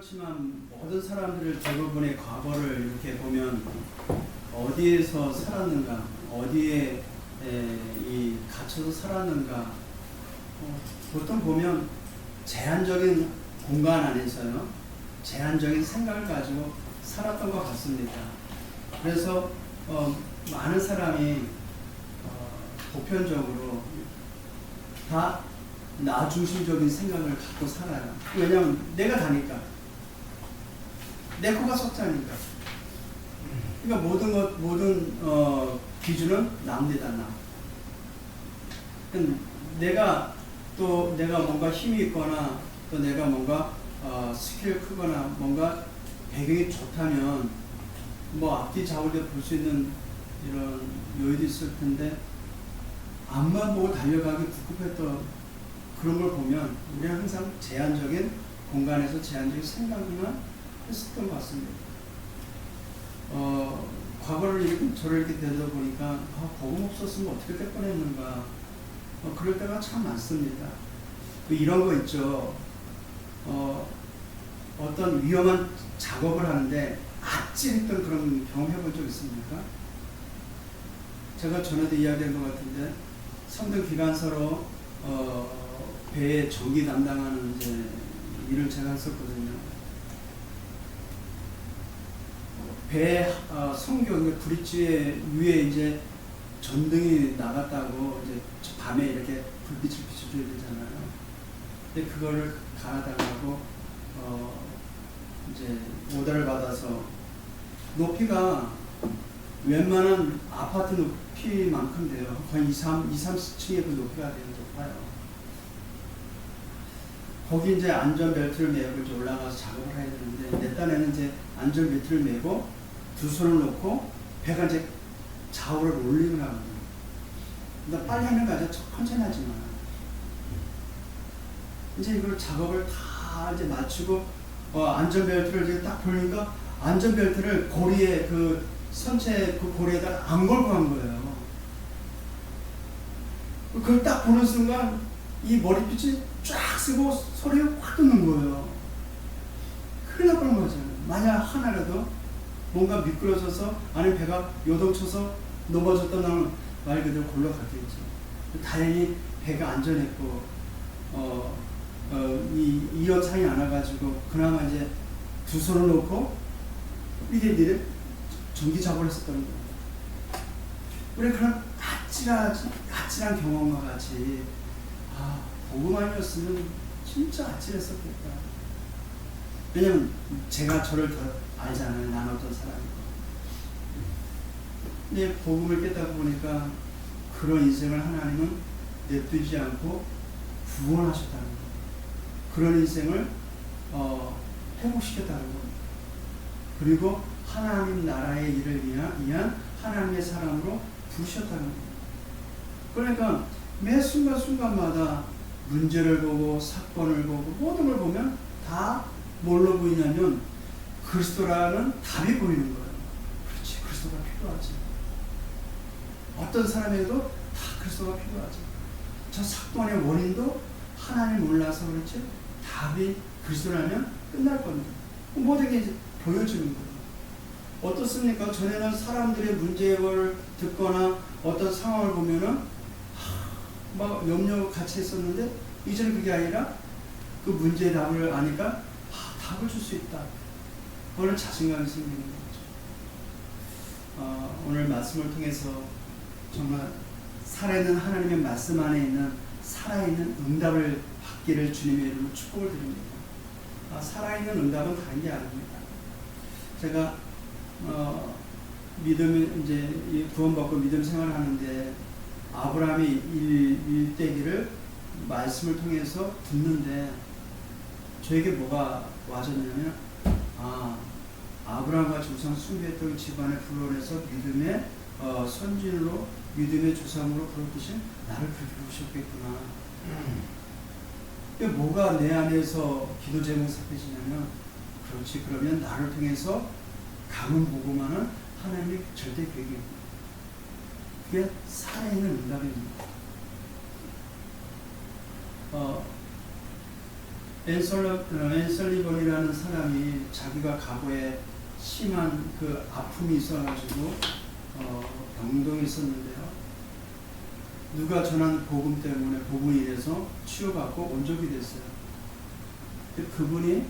그렇지만 모든 사람들을 대부분의 과거를 이렇게 보면 어디에서 살았는가, 어디에 이 갇혀서 살았는가, 보통 보면 제한적인 공간 안에서요, 제한적인 생각을 가지고 살았던 것 같습니다. 그래서 많은 사람이 보편적으로 다 나 중심적인 생각을 갖고 살아요. 왜냐하면 내가 다니까, 내 코가 석자니까. 그러니까 모든 기준은 남니다, 남. 내가 뭔가 힘이 있거나 또 내가 뭔가 스킬이 크거나 뭔가 배경이 좋다면 뭐 앞뒤 좌우를 볼 수 있는 이런 여유도 있을 텐데 앞만 보고 달려가기 급급했던 그런 걸 보면 우리는 항상 제한적인 공간에서 제한적인 생각만 했었던 것 같습니다. 과거를 저를 이렇게 되돌아보니까 복음 없었으면 어떻게 될 뻔했는가, 그럴 때가 참 많습니다. 이런 거 있죠. 어떤 위험한 작업을 하는데 아찔했던 그런 경험 해본 적 있습니까? 제가 전에도 이야기한 것 같은데 성등 기관사로 배에 전기 담당하는 이제 일을 제가 했었거든요. 배 성경 브릿지 위에 이제 전등이 나갔다고 이제 밤에 이렇게 불빛을 비춰줘야 되잖아요. 근데 그거를 갈아달라고 이제 오더를 받아서 높이가 웬만한 아파트 높이만큼 돼요. 거의 2-30층의 그 높이가 되는 높아요. 거기 이제 안전벨트를 메고 이제 올라가서 작업을 해야 되는데, 내 딴에는 이제 안전벨트를 메고 두 손을 놓고 배가 이제 좌우를 롤링을 하거든요. 근데 빨리 하는 거 아니라 천천히 하지만. 이제 이걸 작업을 다 이제 마치고, 안전벨트를 이제 딱 보니까 안전벨트를 고리에 선체 고리에다가 안 걸고 간 거예요. 그걸 딱 보는 순간 이 머리빛이 쫙 쓰고 소리가 확 듣는 거예요. 큰일 날 뻔한 거죠. 만약 하나라도 뭔가 미끄러져서 아니면 배가 요동쳐서 넘어졌다면 말 그대로 골러갔겠죠. 다행히 배가 안전했고 이어창이 안 와가지고 그나마 이제 두 손을 놓고 이래 전기 작업을 했었던 거예요. 우리 그런 아찔한 경험과 같이 복음 아니었으면 진짜 아찔했었겠다. 왜냐면 제가 저를 더 알잖아요. 난 어떤 사람이고. 근데 복음을 깨닫고 보니까 그런 인생을 하나님은 냅두지 않고 구원하셨다는 거예요. 그런 인생을 회복시켰다는 거예요. 그리고 하나님 나라의 일을 위한 하나님의 사람으로 부르셨다는 거예요. 그러니까 매 순간순간마다 문제를 보고 사건을 보고 모든 걸 보면 다 뭘로 보이냐면 그리스도라는 답이 보이는 거예요. 그렇지, 그리스도가 필요하지. 어떤 사람에게도 다 그리스도가 필요하지. 저 사건의 원인도 하나님 몰라서 그렇지 답이 그리스도라면 끝날 겁니다. 모든 게 이제 보여주는 거예요. 어떻습니까? 전에는 사람들의 문제를 듣거나 어떤 상황을 보면은 막 염려 같이 했었는데 이제는 그게 아니라 그 문제의 답을 아니까 답을 줄 수 있다. 그거는 자신감이 생기는 거죠. 오늘 말씀을 통해서 정말 살아있는 하나님의 말씀 안에 있는 살아있는 응답을 받기를 주님의 이름으로 축복을 드립니다. 살아있는 응답은 다른 게 아닙니다. 제가 믿음이 이제 구원받고 믿음 생활을 하는데 아브라함의 일대기를 말씀을 통해서 듣는데 저에게 뭐가 와졌냐면 아브라함과 조상 숭배했던 집안의 불론에서 믿음의 선진으로 믿음의 조상으로 부르듯이 나를 그렇게 부르셨겠구나. 뭐가 내 안에서 기도 제목이 삭혀지냐면 그렇지, 그러면 나를 통해서 가문 복음하는 하나님의 절대 계획입니다. 그게 살아있는 응답입니다. 앤설리번이라는 사람이 자기가 과거에 심한 그 아픔이 있어가지고 병동에 있었는데요. 누가 전한 복음 때문에 복음이 인해서 치유받고 온전히 됐어요. 그분이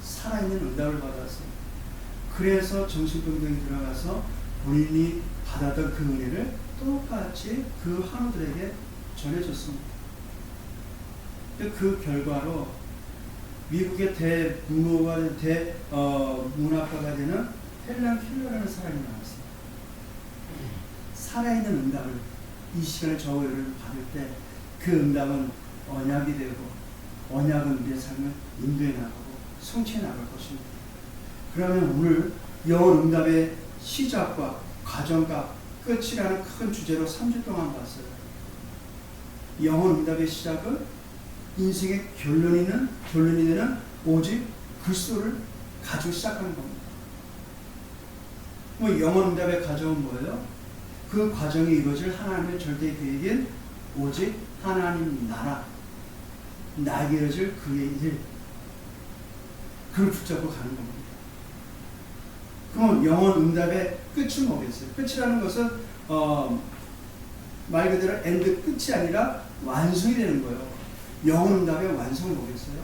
살아있는 응답을 받았어요. 그래서 정신병동에 들어가서 본인이 받았던 그 은혜를 똑같이 그 환우들에게 전해줬습니다. 그 결과로 미국의 문학가가 되는 헬런 켈러라는 사람이 나왔어요. 살아있는 응답을 이 시간에 저희를 받을 때 그 응답은 언약이 되고 언약은 우리의 삶을 인도해 나가고 성취해 나갈 것입니다. 그러면 오늘 영혼 응답의 시작과 과정과 끝이라는 큰 주제로 3주 동안 봤어요. 영혼 응답의 시작은 인생의 결론이 되는 오직 그리스도를 가지고 시작하는 겁니다. 영혼 응답의 과정은 뭐예요? 그 과정이 이루어질 하나님의 절대 계획인 오직 하나님 나라, 나에게 이루어질 그의 일, 그걸 붙잡고 가는 겁니다. 그럼 영혼 응답의 끝은 뭐겠어요? 끝이라는 것은 말 그대로 엔드 끝이 아니라 완성이 되는 거예요. 영혼 응답의 완성은 뭐겠어요?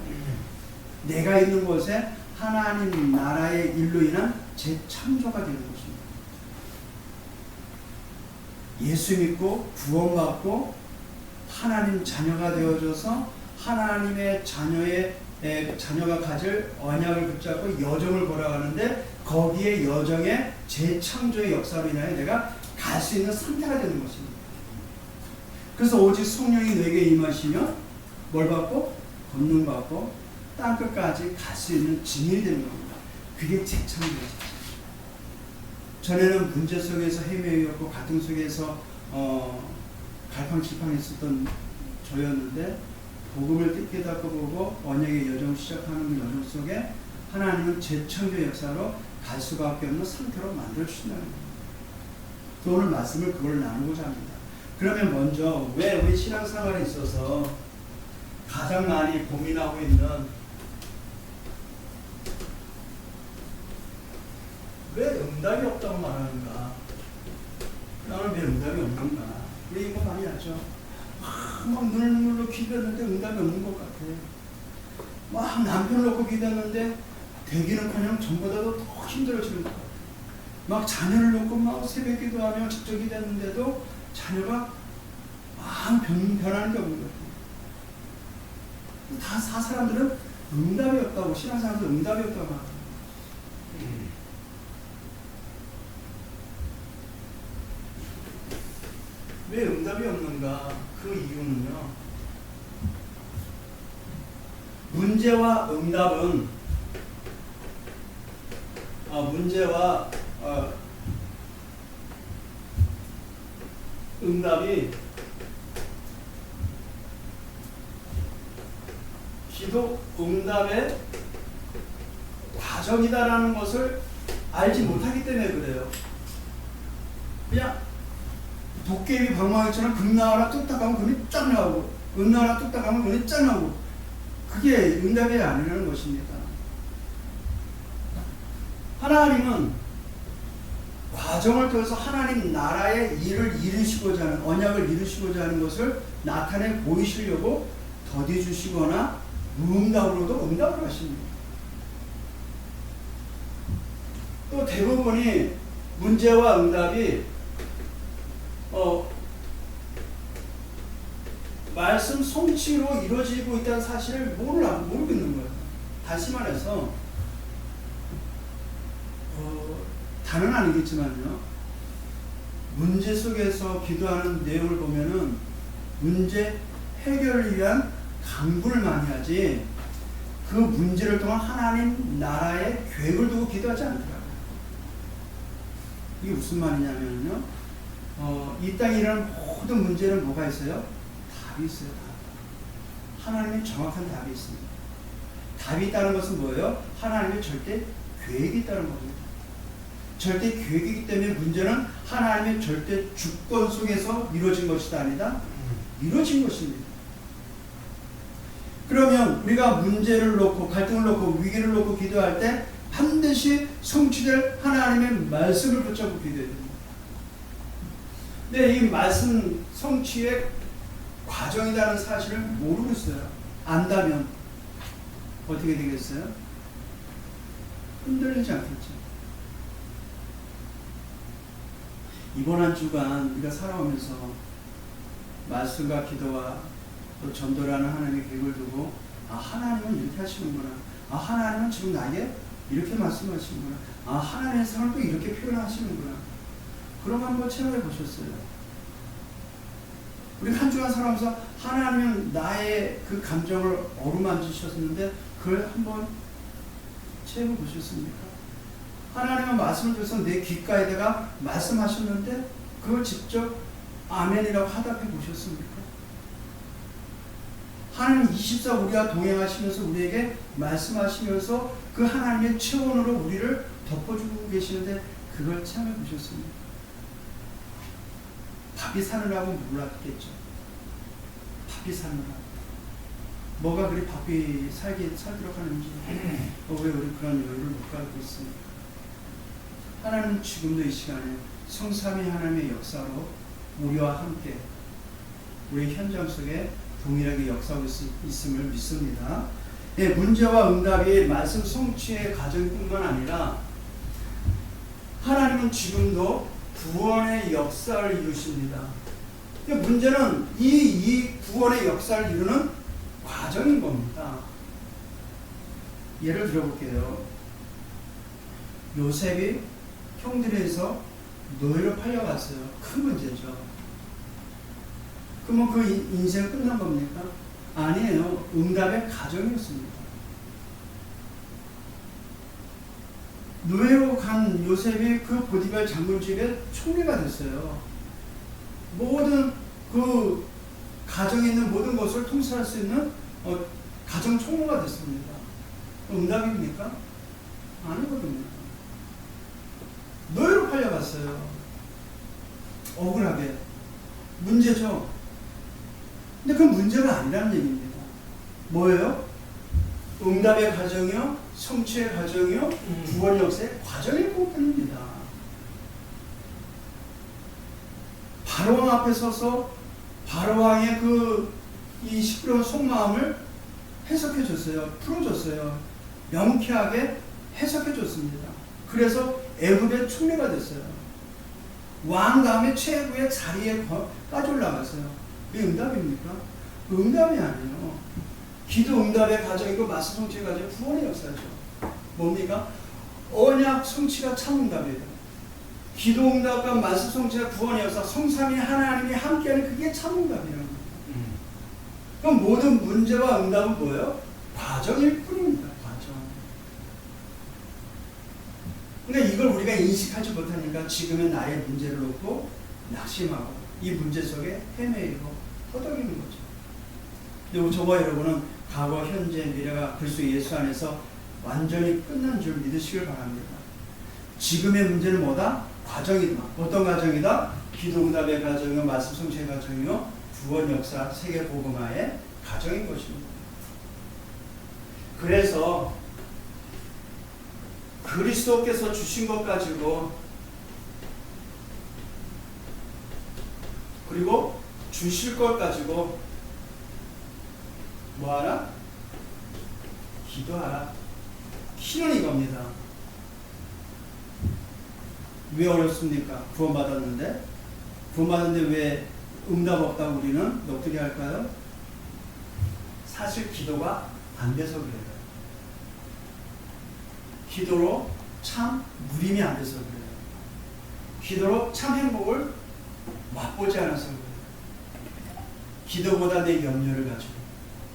내가 있는 곳에 하나님 나라의 일로 인한 재창조가 되는 것입니다. 예수 믿고 구원받고 하나님 자녀가 되어져서 하나님의 자녀가 가질 언약을 붙잡고 여정을 걸어가는데 거기에 여정의 재창조의 역사로 인하여 내가 갈 수 있는 상태가 되는 것입니다. 그래서 오직 성령이 내게 임하시며 뭘 받고? 권능 받고 땅끝까지 갈 수 있는 증인이 되는 겁니다. 그게 재창조입니다. 전에는 문제 속에서 헤매였고 갈등 속에서 갈팡질팡했었던 저였는데 복음을 깨닫고 보고 언약의 여정 시작하는 여정 속에 하나님은 재창조 역사로 갈 수밖에 없는 상태로 만들어주신다는 겁니다. 또 오늘 말씀을 그걸 나누고자 합니다. 그러면 먼저 왜 우리 신앙생활에 있어서 가장 많이 고민하고 있는 왜 응답이 없다고 말하는가? 나는 왜 응답이 없는가? 우리 이거 많이 알죠? 막 눈물로 기도했는데 응답이 없는 것 같아. 막 남편을 놓고 기도했는데 되기는커녕 전보다도 더 힘들어지는 것 같아. 막 자녀를 놓고 막 새벽 기도하며 직접 기도했는데도 자녀가 막 변하는 게 없는 것 같아. 다 사람들은 응답이 없다고, 신앙사람들 응답이 없다고 말합니다. 왜 응답이 없는가? 그 이유는요, 문제와 응답은 응답이 기도 응답의 과정이다라는 것을 알지 못하기 때문에 그래요. 그냥 도깨비 방망이처럼 금 나와라 뚝딱 하면 금이 쫙 나오고 은 나와라 뚝딱 하면 금이 쫙 나오고 그게 응답이 아니라는 것입니다. 하나님은 과정을 통해서 하나님 나라의 일을 이루시고자 하는 언약을 이루시고자 하는 것을 나타내 보이시려고 더디 주시거나 무응답으로도 응답을 하십니다. 또 대부분이 문제와 응답이 말씀 성취로 이루어지고 있다는 사실을 모르고 있는 거예요. 다시 말해서 다는 아니겠지만요. 문제 속에서 기도하는 내용을 보면은 문제 해결을 위한 강구를 많이 하지 그 문제를 통한 하나님 나라의 계획을 두고 기도하지 않더라고요. 이게 무슨 말이냐면요. 이 땅에 일어나는 모든 문제는 뭐가 있어요? 답이 있어요. 답. 하나님의 정확한 답이 있습니다. 답이 있다는 것은 뭐예요? 하나님의 절대 계획이 있다는 겁니다. 절대 계획이기 때문에 문제는 하나님의 절대 주권 속에서 이루어진 것이 아니다. 이루어진 것입니다. 그러면 우리가 문제를 놓고 갈등을 놓고 위기를 놓고 기도할 때 반드시 성취될 하나님의 말씀을 붙잡고 기도해야 됩니다. 근데 이 말씀 성취의 과정이라는 사실을 모르고 있어요. 안다면 어떻게 되겠어요? 흔들리지 않겠죠. 이번 한 주간 우리가 살아오면서 말씀과 기도와 또 전도라는 하나님의 계획을 두고 하나님은 이렇게 하시는구나. 하나님은 지금 나에게 이렇게 말씀하시는구나. 하나님의 사랑을 또 이렇게 표현하시는구나. 그런 거 한번 체험해 보셨어요? 우리 한 주간 살아오면서 하나님은 나의 그 감정을 어루만지셨는데 그걸 한번 체험해 보셨습니까? 하나님은 말씀을 들어서 내 귓가에다가 말씀하셨는데 그걸 직접 아멘이라고 화답해 보셨습니까? 하나님 24 우리와 동행하시면서 우리에게 말씀하시면서 그 하나님의 체온으로 우리를 덮어주고 계시는데 그걸 체험해 보셨습니까? 밥이 사느라고 몰랐겠죠. 밥이 사느라고. 뭐가 그리 밥이 살도록 하는지 왜 우리 그런 여유를 못 갖고 있습니까? 하나님은 지금도 이 시간에 성삼위 하나님의 역사로 우리와 함께 우리 현장 속에 동일하게 역사하고 있음을 믿습니다. 네, 문제와 응답이 말씀 성취의 과정뿐만 아니라 하나님은 지금도 구원의 역사를 이루십니다. 문제는 이 구원의 역사를 이루는 과정인 겁니다. 예를 들어볼게요. 요셉이 형들에서 노예로 팔려갔어요. 큰 문제죠. 그러면 그 인생 끝난 겁니까? 아니에요. 응답의 과정이었습니다. 노예로 간 요셉이 그 보디발 장군집의 총리가 됐어요. 모든 그 가정에 있는 모든 것을 통솔할 수 있는 가정 총무가 됐습니다. 응답입니까? 아니거든요. 노예로 팔려갔어요. 억울하게. 문제죠. 근데 그 문제가 아니라는 얘기입니다. 뭐예요? 응답의 과정이요, 성취의 과정이요, 구원 역사의 과정일 뿐입니다. 바로왕 앞에 서서 바로왕의 이 시끄러운 속마음을 해석해 줬어요. 풀어줬어요. 명쾌하게 해석해 줬습니다. 그래서 애굽의 총리가 됐어요. 왕 다음에 최고의 자리에까지 올라갔어요. 그게 응답입니까? 그 응답이 아니에요. 기도 응답의 과정이고 말씀 성취의 과정이 구원의 역사죠. 뭡니까? 언약 성취가 참 응답이에요. 기도 응답과 말씀 성취가 구원의 역사, 성삼위 하나님이 함께하는 그게 참 응답이라는 거예요. 그럼 모든 문제와 응답은 뭐예요? 과정일 뿐입니다. 과정. 그러니까 이걸 우리가 인식하지 못하니까 지금의 나의 문제를 놓고 낙심하고 이 문제 속에 헤매이고 허덕이는 거죠. 그리고 저와 여러분은 과거, 현재, 미래가 그리스도 예수 안에서 완전히 끝난 줄 믿으시길 바랍니다. 지금의 문제는 뭐다? 과정이다. 어떤 과정이다? 기도응답의 과정이요, 말씀 성취의 과정이요, 구원 역사, 세계 복음화의 과정인 것입니다. 그래서 그리스도께서 주신 것 가지고 그리고 주실 것 가지고 뭐하라? 기도하라. 키는 이겁니다. 왜 어렵습니까? 구원받았는데 왜 응답 없다고 우리는 넋두리 할까요? 사실 기도가 안 돼서 그래요. 기도로 참 누림이 안 돼서 그래요. 기도로 참 행복을 맛보지 않아서 그래요. 기도보다 내 염려를 가지고,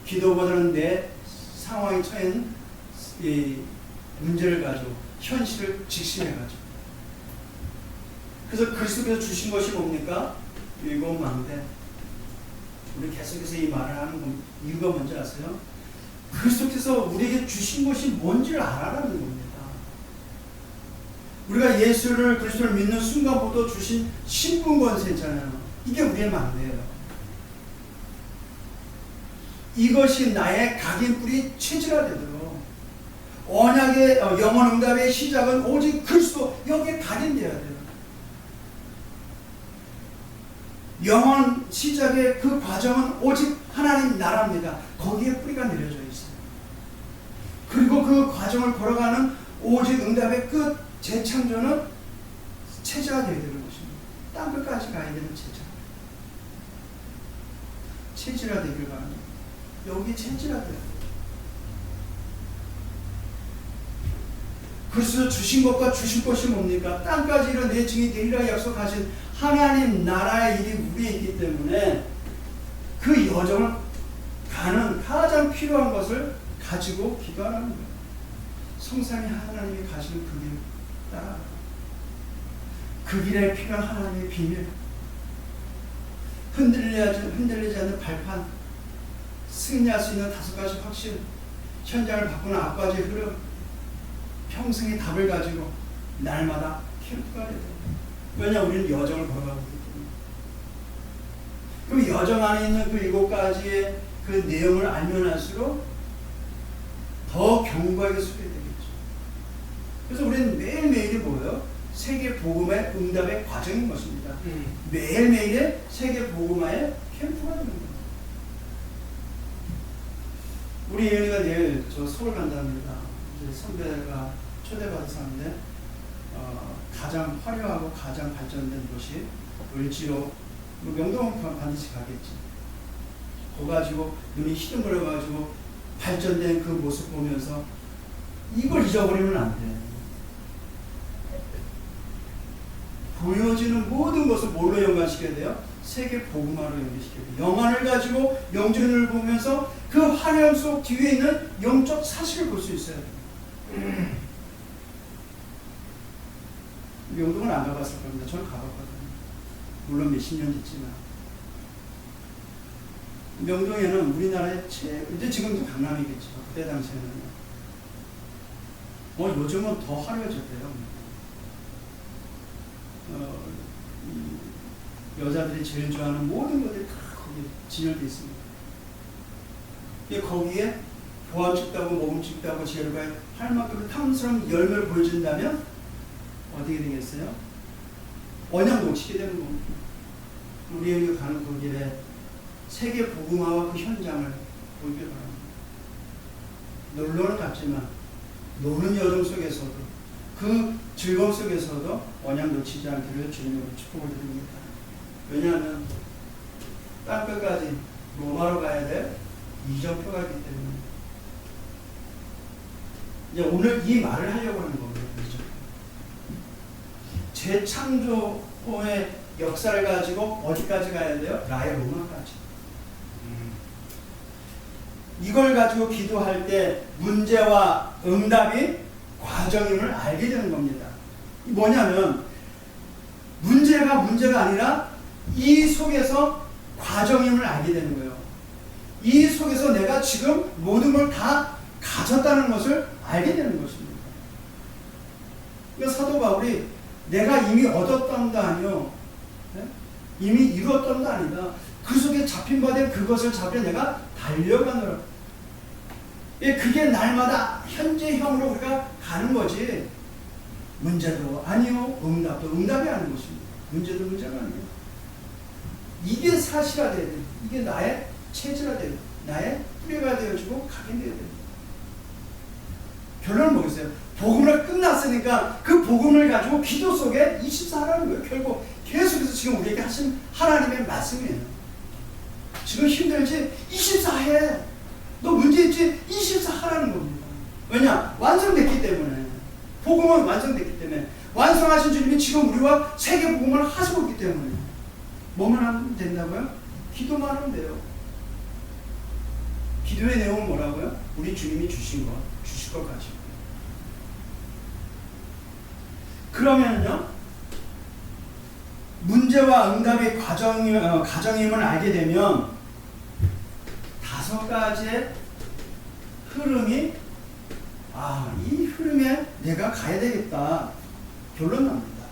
기도보다는 내 상황에 처한 이 문제를 가지고, 현실을 직시해가지고. 그래서 그리스도께서 주신 것이 뭡니까? 일곱 망대. 우리 계속해서 이 말을 하는 이유가 뭔지 아세요? 그리스도께서 우리에게 주신 것이 뭔지를 알아라는 겁니다. 우리가 예수를, 그리스도를 믿는 순간부터 주신 신분 권세 있잖아요. 이게 우리의 망대예요. 이것이 나의 각인뿌리 체질화 되도록 언약의 영원 응답의 시작은 오직 그리스도 여기에 각인되어야 돼요. 영원 시작의 그 과정은 오직 하나님 나라입니다. 거기에 뿌리가 내려져 있어요. 그리고 그 과정을 걸어가는 오직 응답의 끝 재창조는 체질화 되어야 되는 것입니다. 땅끝까지 가야 되는 체질화 되길 바랍니다. 여기 체질화 돼요. 그래서 주신 것과 주실 것이 뭡니까? 땅까지 이런 내 증이 되리라 약속하신 하나님 나라의 일이 우리에 있기 때문에 그 여정을 가는 가장 필요한 것을 가지고 기도하는 거예요. 성삼위 하나님이 가시는 그 길 따라 그 길에 필요한 하나님의 비밀, 흔들리지 않는 발판, 승리할 수 있는 5가지 확신, 현장을 바꾸는 9가지 흐름, 평생의 답을 가지고 날마다 캠프가 돼요. 왜냐 우리는 여정을 걸어가고 있기 때문에. 그럼 여정 안에 있는 그 7가지의 그 내용을 알면 할수록 더 견고하게 쓰게 되겠죠. 그래서 우리는 매일매일이 뭐예요? 세계 복음의 응답의 과정인 것입니다. 매일매일의 세계 복음화의 캠프가 되는 거예요. 우리 예은이가 내일 저 서울 간답니다. 이제 선배가 초대받아서 하는데 가장 화려하고 가장 발전된 도시 을지로 명동은 반드시 가겠지. 거 가지고 눈이 희둥거려가지고 발전된 그 모습 보면서 이걸 잊어버리면 안 돼. 보여지는 모든 것을 뭘로 연관시켜야 돼요? 세계 복음화로 연결시켜야 돼요. 영안을 가지고 영전을 보면서 그 화려함 속 뒤에 있는 영적 사실을 볼 수 있어야 돼요. 명동은 안 가봤을 겁니다. 저는 가봤거든요. 물론 몇십 년 됐지만. 명동에는 우리나라의 이제 지금도 강남이겠죠. 그때 당시에는. 요즘은 더 화려해졌대요. 여자들이 제일 좋아하는 모든 것들이 다 거기에 진열되어 있습니다. 거기에 보안 찍다고 먹음 찍다고 재료가 할 만큼 탐스러운 열매를 보여준다면 어떻게 되겠어요? 언약 놓치게 되는 겁니다. 우리에게 가는 그 길에 세계 복음화와 그 현장을 보이길 바랍니다. 놀러는 갔지만 노는 여정 속에서도 그 즐거움 속에서도 언약 놓치지 않기를 주님으로 축복을 드립니다. 왜냐하면 땅끝까지 로마로 가야 될 이정표가 있기 때문에 이제 오늘 이 말을 하려고 하는 겁니다. 재창조의 역사를 가지고 어디까지 가야 돼요? 라의 로마까지. 이걸 가지고 기도할 때 문제와 응답이 과정임을 알게 되는 겁니다. 뭐냐면 문제가 아니라 이 속에서 과정임을 알게 되는 거예요. 이 속에서 내가 지금 모든 걸 다 가졌다는 것을 알게 되는 것입니다. 그러니까 사도 바울이 내가 이미 얻었던도 아니요, 네? 이미 이루었던도 아니다. 그 속에 잡힌 바 된 그것을 잡혀 내가 달려가느라. 그게 날마다 현재형으로 우리가 가는 거지. 문제도 아니요, 응답이 아닌 것입니다. 문제도 문제가 아니에요. 이게 사실화돼야 돼요. 이게 나의 체질화돼야 돼요. 나의 뿌리가 되어지고 각인되어야 돼요. 결론은 뭐겠어요? 복음을 끝났으니까 그 복음을 가지고 기도 속에 24하라는 거예요. 결국 계속해서 지금 우리에게 하신 하나님의 말씀이에요. 지금 힘들지? 24해. 너 문제 있지? 24하라는 겁니다. 왜냐? 완성됐기 때문에. 복음은 완성됐기 때문에. 완성하신 주님이 지금 우리와 세계 복음을 하시고 있기 때문에. 뭐만 하면 된다고요? 기도만 하면 돼요. 기도의 내용은 뭐라고요? 우리 주님이 주신 것, 주실 것 가지고. 그러면요, 문제와 응답의 과정임을 알게 되면 5가지의 흐름이, 이 흐름에 내가 가야 되겠다. 결론 납니다.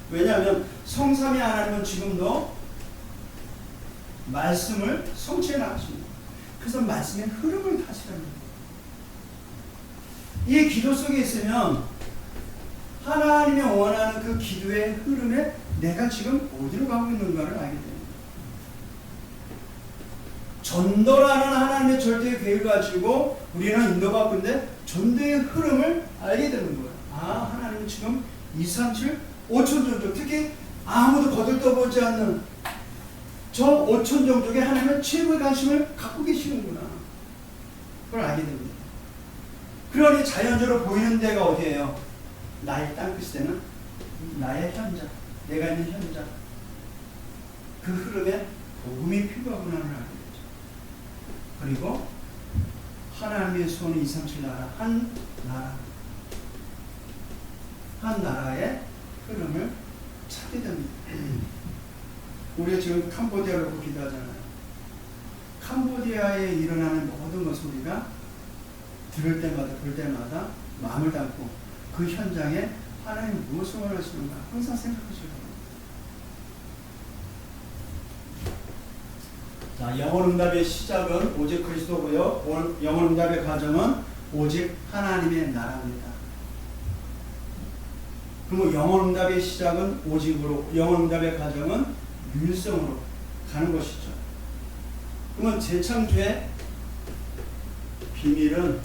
왜냐하면 성삼위 하나님은 지금도 말씀을 성취해 나가십니다. 그래서 말씀의 흐름을 타시라는 거예요. 이 기도 속에 있으면 하나님이 원하는 그 기도의 흐름에 내가 지금 어디로 가고 있는가를 알게 됩니다. 전도라는 하나님의 절대의 계획을 가지고 우리는 인도받고 있는데 전도의 흐름을 알게 되는 거예요. 아, 하나님은 지금 237, 5천 종족, 특히 아무도 거들떠보지 않는 저 5천 종족에 하나님은 최고의 관심을 갖고 계시는구나. 그걸 알게 됩니다. 그러니 자연적으로 보이는 데가 어디예요? 나의 땅끝에는 나의 현장, 내가 있는 현장. 그 흐름에 복음이 필요하구나를 알게 되죠. 그리고 하나님의 손이 237 나라, 한 나라의 흐름을 찾게 됩니다. 우리가 지금 캄보디아를 보고 기도하잖아요. 캄보디아에 일어나는 모든 것을 우리가 들을 때마다 볼 때마다 마음을 담고 그 현장에 하나님 무엇을 원하시는가 항상 생각하시고, 자, 영혼응답의 시작은 오직 그리스도고요. 영혼응답의 과정은 오직 하나님의 나라입니다. 그럼 영혼응답의 시작은 오직으로, 영혼응답의 과정은 율성으로 가는 것이죠. 그러면 재창조의 비밀은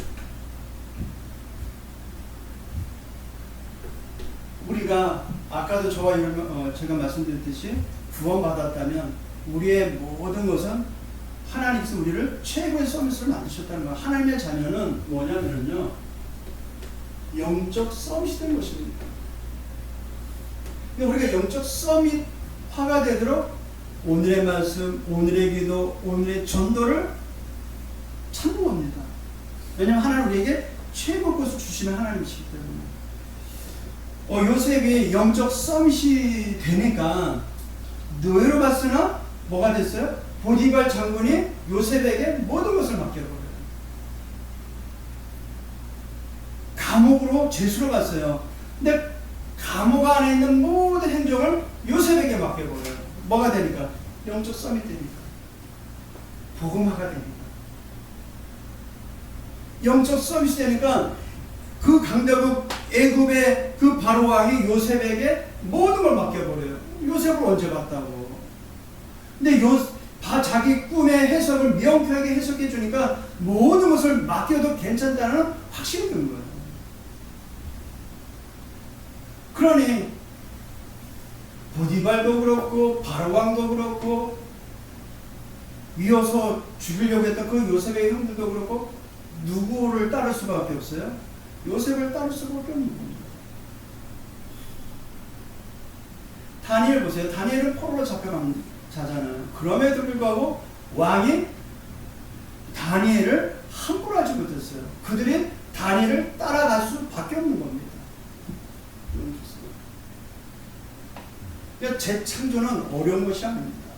우리가 아까도 제가 말씀드렸듯이 구원받았다면 우리의 모든 것은 하나님께서 우리를 최고의 서밋으로 만드셨다는 거예요. 하나님의 자녀는 뭐냐면요, 영적 서밋이 된 것입니다. 우리가 영적 서밋화가 되도록 오늘의 말씀, 오늘의 기도, 오늘의 전도를 찾는 겁니다. 왜냐하면 하나님 우리에게 최고 것을 주시는 하나님이시기 때문에. 요셉이 영적 서밋이 되니까 노예로 갔으나 뭐가 됐어요? 보디발 장군이 요셉에게 모든 것을 맡겨버려요. 감옥으로 죄수로 갔어요. 근데 감옥 안에 있는 모든 행정을 요셉에게 맡겨버려요. 뭐가 되니까? 영적 서밋 되니까. 복음화가 되니까. 영적 서밋이 되니까 그 강대국 애굽의 그 바로 왕이 요셉에게 모든 걸 맡겨버려요. 요셉을 언제 봤다고. 근데 자기 꿈의 해석을 명쾌하게 해석해 주니까 모든 것을 맡겨도 괜찮다는 확신이 든 거예요. 그러니 보디발도 그렇고 바로 왕도 그렇고 위어서 죽이려고 했던 그 요셉의 형들도 그렇고 누구를 따를 수밖에 없어요? 요셉을 따를 수밖에 없는 겁니다. 다니엘 보세요. 다니엘은 포로로 잡혀간 자잖아요. 그럼에도 불구하고 왕이 다니엘을 함부로 하지 못했어요. 그들이 다니엘을 따라갈 수밖에 없는 겁니다. 그러니까 재창조는 어려운 것이 아닙니다.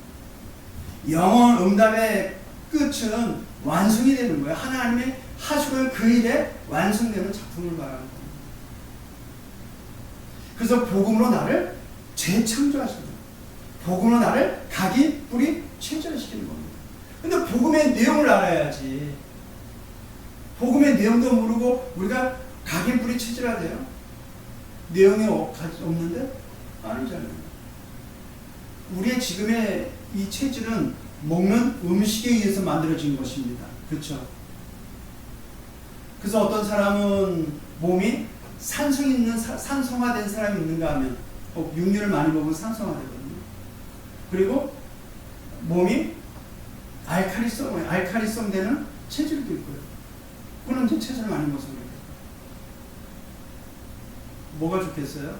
영혼 응답의 끝은 완성이 되는 거예요. 하나님이 하시고 그 일에 완성되는 작품을 말하는 겁니다. 그래서 복음으로 나를 재창조하시는, 복음으로 나를 각이 뿌리 체질시키는 겁니다. 근데 복음의 내용을 알아야지. 복음의 내용도 모르고 우리가 각이 뿌리 체질화돼요? 내용이 없는데? 아니잖아요. 우리의 지금의 이 체질은 먹는 음식에 의해서 만들어진 것입니다. 그렇죠? 그래서 어떤 사람은 몸이 산성화된 사람이 있는가 하면 육류를 많이 먹으면 산성화되거든요. 그리고 몸이 알칼리성 되는 체질도 있고요. 그건 이제 체질을 많이 먹어서 그래요. 뭐가 좋겠어요?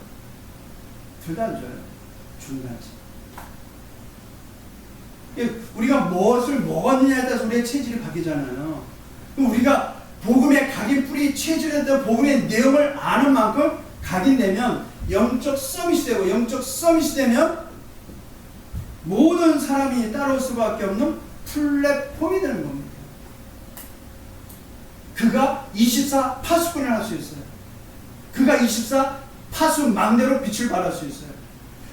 둘 다 안 좋아요. 중간지. 우리가 무엇을 먹었느냐에 따라서 우리의 체질이 바뀌잖아요. 그럼 우리가 복음의 각인 뿌리 체질에 대한 복음의 내용을 아는 만큼 각인되면 영적 서밋이 되고, 영적 서밋이 되면 모든 사람이 따라올 수밖에 없는 플랫폼이 되는 겁니다. 그가 24 파수꾼을 할 수 있어요. 그가 24 파수 망대로 빛을 발할 수 있어요.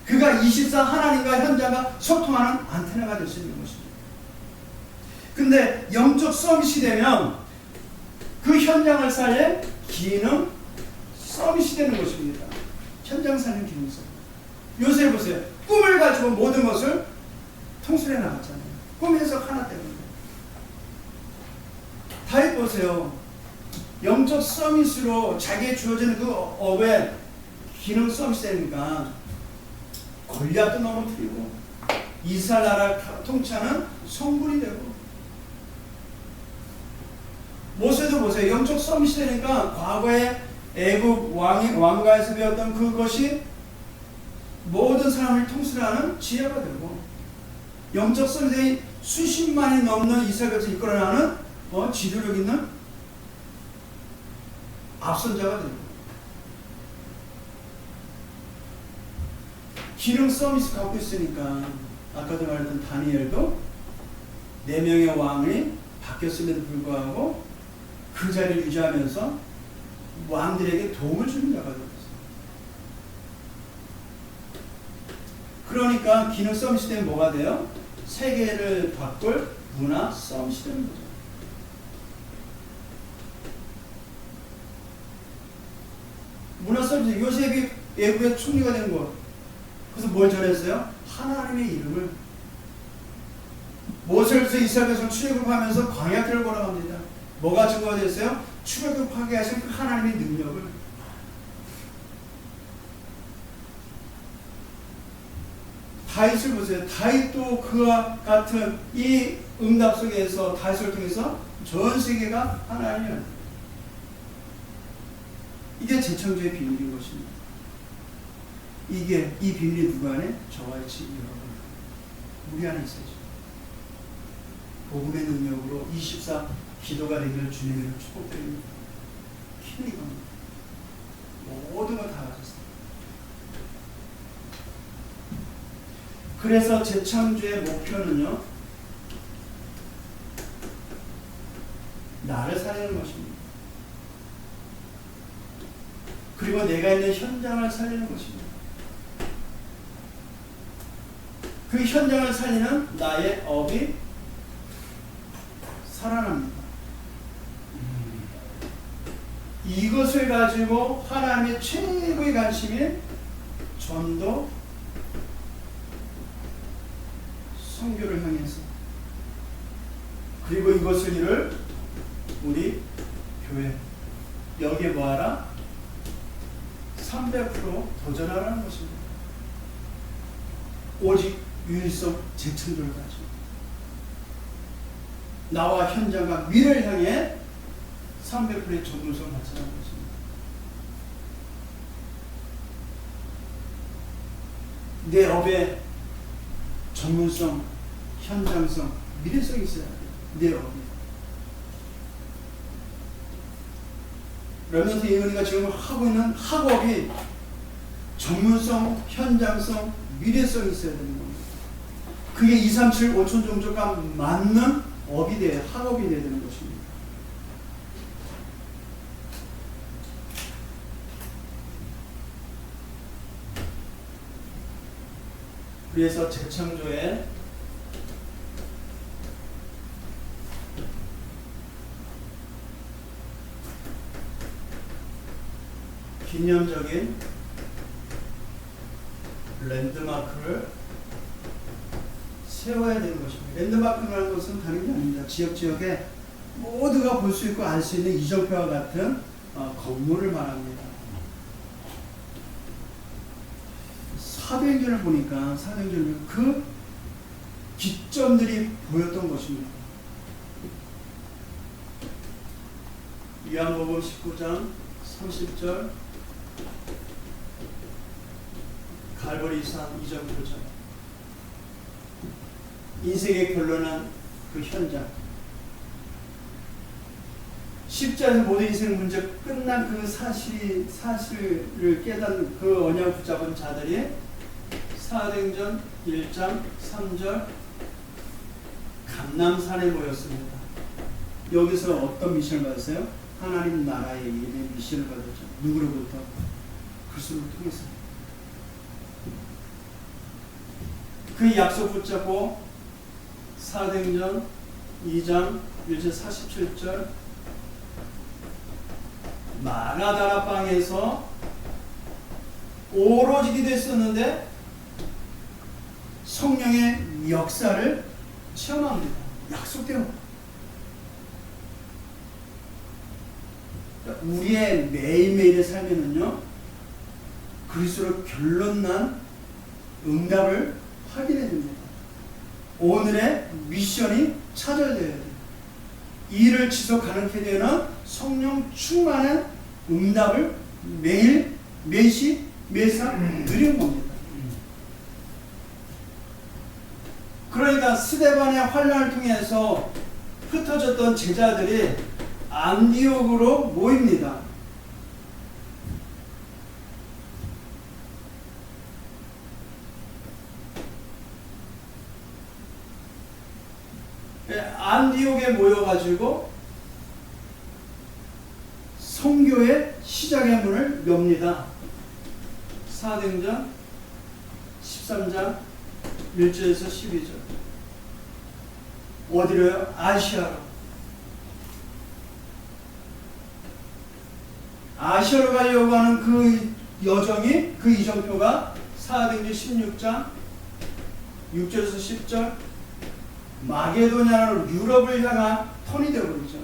그가 24 하나님과 현장과 소통하는 안테나가 될 수 있는 것입니다. 근데 영적 서밋이 되면 그 현장을 살릴 기능 서밋이 되는 것입니다. 현장 살림 기능 서밋. 요새 보세요. 꿈을 가지고 모든 것을 통솔해 나갔잖아요. 꿈 해석 하나 때문에. 다윗 보세요. 영적 서밋으로 자기에 주어지는 그 업에 기능 서밋이 되니까 골리앗도 넘어뜨리고 이스라엘 나라를 통치하는 성군이 되고, 모세도 보세요. 영적 서밋이 되니까 과거에 애굽 왕가에서 배웠던 그것이 모든 사람을 통솔하는 지혜가 되고, 영적 서밋이 수십만이 넘는 이스라엘에서 이끌어나는 지도력 있는 앞선자가 되고, 기능 서밋을 갖고 있으니까 아까도 말했던 다니엘도 4명의 왕이 바뀌었음에도 불구하고 그 자리를 유지하면서 왕들에게 도움을 주는 자가 되었어요. 그러니까 기능 서밋이 되면 뭐가 돼요? 세계를 바꿀 문화 서밋이 되는 거죠. 문화 서밋이 요셉이 애굽의 총리가 된 것. 그래서 뭘 전했어요? 하나님의 이름을. 모세로서 이스라엘 백성을 출애굽하면서 광야길을 걸어갑니다. 뭐가 증거가 됐어요? 출애굽하게 하신 그 하나님의 능력을. 다윗을 보세요. 다윗도 그와 같은 이 응답 속에서 다윗을 통해서 전 세계가 하나님을. 이게 재창조의 비밀인 것입니다. 이 비밀이 누구 안에? 저와 지금 여러분, 우리 안에 있어야죠. 복음의 능력으로 24 기도가 되기를 주님을 축복드립니다. 힘이 겁니다. 모든 걸 다 가졌습니다. 그래서 재창조의 목표는요, 나를 살리는 것입니다. 그리고 내가 있는 현장을 살리는 것입니다. 그 현장을 살리는 나의 업이 살아납니다. 이것을 가지고 하나님의 최고의 관심이 전도, 선교를 향해서, 그리고 이것을 이룰 우리 교회, 여기에 뭐하라? 300% 도전하라는 것입니다. 오직 유일성 재창조를 가지고 나와 현장과 미래를 향해 300%의 전문성을 갖추라는 것입니다. 내 업에 전문성, 현장성, 미래성이 있어야 돼요. 내 업이. 렘넌트 예언이가 지금 하고 있는 학업이 전문성, 현장성, 미래성이 있어야 되는 겁니다. 그게 237 5천 종족과 맞는 업이 돼야, 학업이 돼야 되는 것입니다. 그래서 재창조의 기념적인 랜드마크를 세워야 되는 것입니다. 랜드마크라는 것은 다른 게 아닙니다. 지역에 모두가 볼 수 있고 알 수 있는 이정표와 같은 건물을 말합니다. 사도행전을 보니까 사도행전은 그 기점들이 보였던 것입니다. 요한복음 19장 30절, 갈보리산 이전 표적, 인생의 결론은 그 현장, 십자에서 모든 인생 문제 끝난 그 사실을 깨닫는 그 언약을 붙잡은 자들이 사도행전 1장 3절 감람산에 모였습니다. 여기서 어떤 미션을 받았어요? 하나님 나라의 일의 미션을 받았죠. 누구로부터? 그리스도를 통해서. 그 약속 붙잡고 사도행전 2장 1절 47절 마가다라 방에서 오로지 기도했었는데 성령의 역사를 체험합니다. 약속대로. 그러니까 우리의 매일매일의 삶에는요, 그리스도로 결론난 응답을 확인해 줍니다. 오늘의 미션이 찾아져야 돼요. 이 일을 지속 가능하게 되는 성령 충만한 응답을 매일, 매시, 매사 누리는 겁니다. 그러니까 스데반의 환란을 통해서 흩어졌던 제자들이 안디옥으로 모입니다. 안디옥에 모여가지고 선교의 시작의 문을 엽니다. 사도행전 13장 1절에서 12절. 어디로요? 아시아로. 아시아로 가려고 하는 그 여정이, 그 이정표가 사도행전 16장 6절에서 10절 마게도냐로 유럽을 향한 턴이 되어버리죠.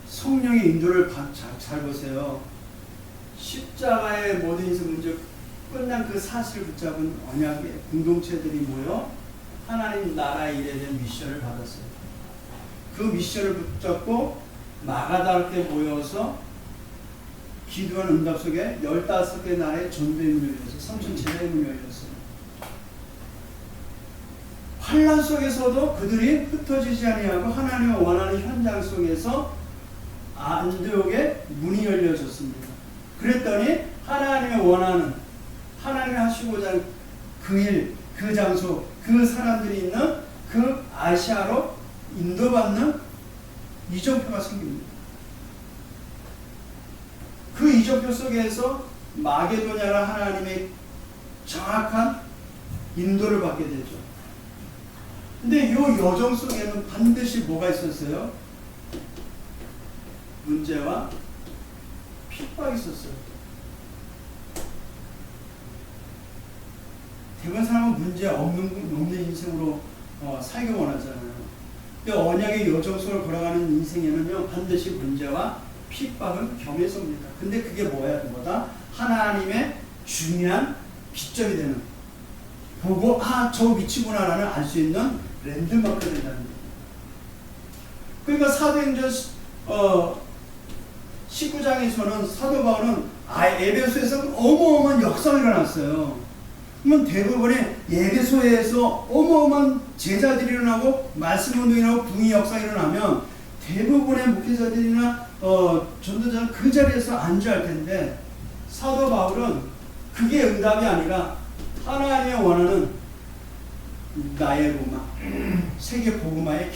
성령의 인도를 잘 보세요. 십자가의 모든 인생 문제 끝난 그 사실을 붙잡은 언약의 공동체들이 모여 하나님 나라의 일에 대한 미션을 받았어요. 그 미션을 붙잡고 마가다락에 모여서 기도한 응답 속에 15개 나라의 전도의 문이 열려서 3,700의 문이 열렸어요. 환란 속에서도 그들이 흩어지지 아니하고 하나님의 원하는 현장 속에서 안디옥의 문이 열려졌습니다. 그랬더니 하나님의 원하는, 하나님이 하시고자 하는 그 일, 그 장소, 그 사람들이 있는 그 아시아로 인도받는 이정표가 생깁니다. 그 이정표 속에서 마게도냐라 하나님의 정확한 인도를 받게 되죠. 근데 이 여정 속에는 반드시 뭐가 있었어요? 문제와 핍박이 있었어요. 대부분 사람은 문제 없는 인생으로 살기 원하잖아요. 근데 언약의 여정 속을 걸어가는 인생에는요, 반드시 문제와 핍박은 겸해서 옵니다. 근데 그게 뭐다? 하나님의 중요한 기점이 되는, 보고 저 위치구나라는 알 수 있는 랜드마크가 된다는 거예요. 그러니까 사도행전 19장에서는 사도 바울은 에베소에서 어마어마한 역사가 일어났어요. 그러면 대부분의 에베소에서 어마어마한 제자들이 일어나고 말씀 운동이 일어나고 붕의 역사가 일어나면 대부분의 목회자들이나 전도자는 그 자리에서 앉아야 할 텐데, 사도 바울은 그게 응답이 아니라 하나님의 원하는 나의 로마, 세계 복음화의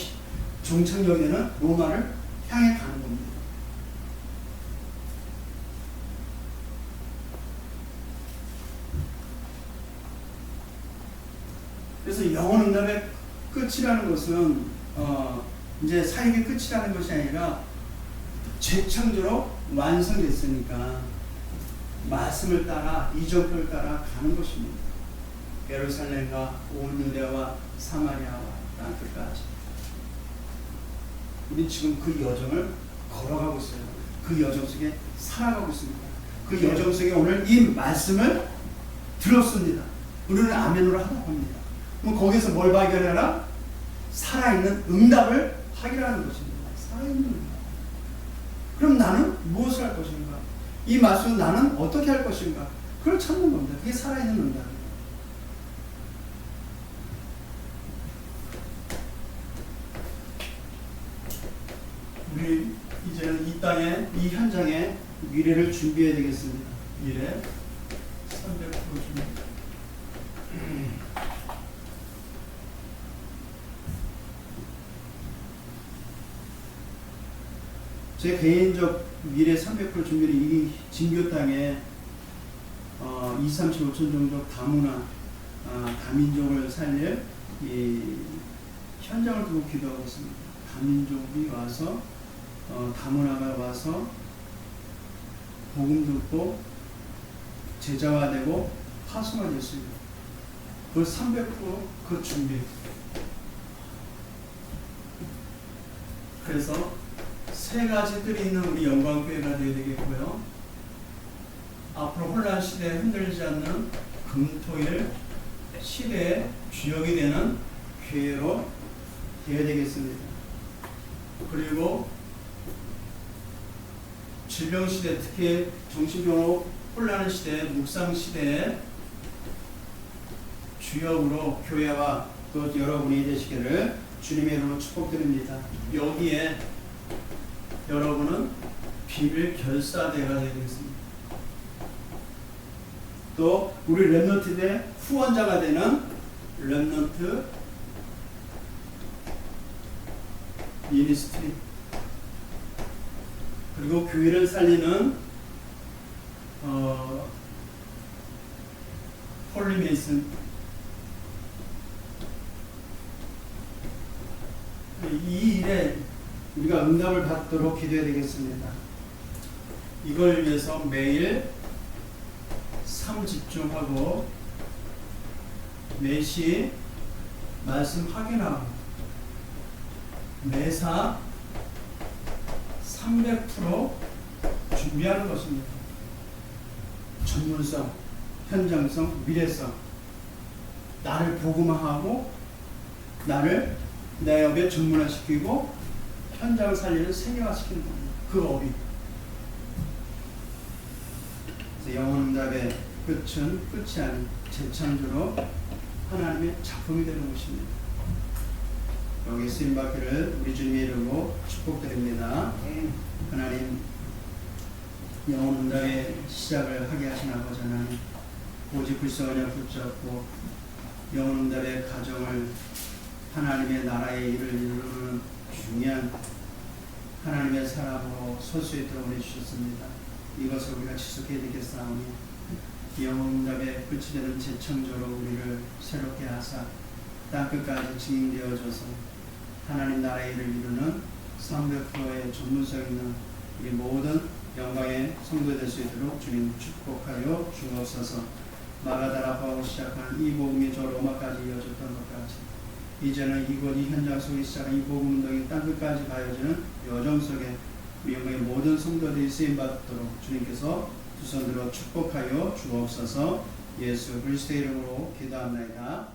종착역이 되는 로마를 향해 가는 겁니다. 그래서 영혼 응답의 끝이라는 것은 이제 사역의 끝이라는 것이 아니라 재창조로 완성됐으니까 말씀을 따라 이정표를 따라 가는 것입니다. 예루살렘과 온 유대와 사마리아와 땅 끝까지. 우리 지금 그 여정을 걸어가고 있어요. 그 여정 속에 살아가고 있습니다. 그 여정 속에 오늘 이 말씀을 들었습니다. 우리는 아멘으로 하다 봅니다. 그럼 거기서 뭘 발견해라? 살아있는 응답을 확인하는 것입니다. 살아있는 응답. 그럼 나는 무엇을 할 것인가? 이 말씀은 나는 어떻게 할 것인가? 그걸 찾는 겁니다. 그게 살아있는 응답입니다. 우리 이제는 이 땅에, 이 현장에 미래를 준비해야 되겠습니다. 미래 300% 준비. 제 개인적 미래 300% 준비를 이 진교 땅에 2, 35천 정도 다문화, 다민족을 살릴 이 현장을 두고 기도하고 있습니다. 다민족이 와서 다문화가 와서 복음 듣고 제자화되고 파송화됐습니다. 그 300%그 준비. 그래서 세 가지들이 있는 우리 영광교회가 되어야 되겠고요. 앞으로 혼란 시대에 흔들리지 않는 금토일 시대의 주역이 되는 교회로 되어야 되겠습니다. 그리고 질병 시대, 특히 정신병으로 혼란한 시대, 묵상 시대에 주역으로 교회와 또 여러분이 되시기를 주님의 이름으로 축복드립니다. 여기에 여러분은 비밀 결사대가 되겠습니다. 또 우리 렘넌트의 후원자가 되는 렘넌트 미니스트리, 그리고 교회를 살리는 홀리메이슨, 이 일에 우리가 응답을 받도록 기도해야 되겠습니다. 이걸 위해서 매일 삶 집중하고 매시 말씀 확인하고 매사 300% 준비하는 것입니다. 전문성, 현장성, 미래성. 나를 복음화하고 나를 내 업에 전문화시키고 현장을 살리는 세계화시키는 겁니다. 그 업이. 영혼응답의 끝은 끝이 아닌 재창조로 하나님의 작품이 되는 것입니다. 여기 쓰임받기를 우리 주님의 이름으로 축복드립니다. 하나님, 영혼응답의 시작을 하게 하신 아버지 하나님, 오직 불쌍하냐 붙잡고 영혼응답의 가정을 하나님의 나라의 일을 이루는 중요한 하나님의 사람으로 설 수 있도록 해주셨습니다. 이것을 우리가 지속해야 되겠사오니 영혼응답의 끝이 되는 재창조로 우리를 새롭게 하사 땅끝까지 증인되어져서 하나님 나라의 일을 이루는 300%의 전문성 있는 우리 모든 영광의 성도 될 수 있도록 주님 축복하여 주옵소서. 마가다라파하고 시작한 이 복음이 저 로마까지 이어졌던 것까지 이제는 이곳 이 현장 속에 시작한 이 복음 운동이 땅끝까지 가여지는 여정 속에 우리 영광의 모든 성도들이 쓰임받도록 주님께서 두 손 들어 축복하여 주옵소서. 예수 그리스도의 이름으로 기도합니다.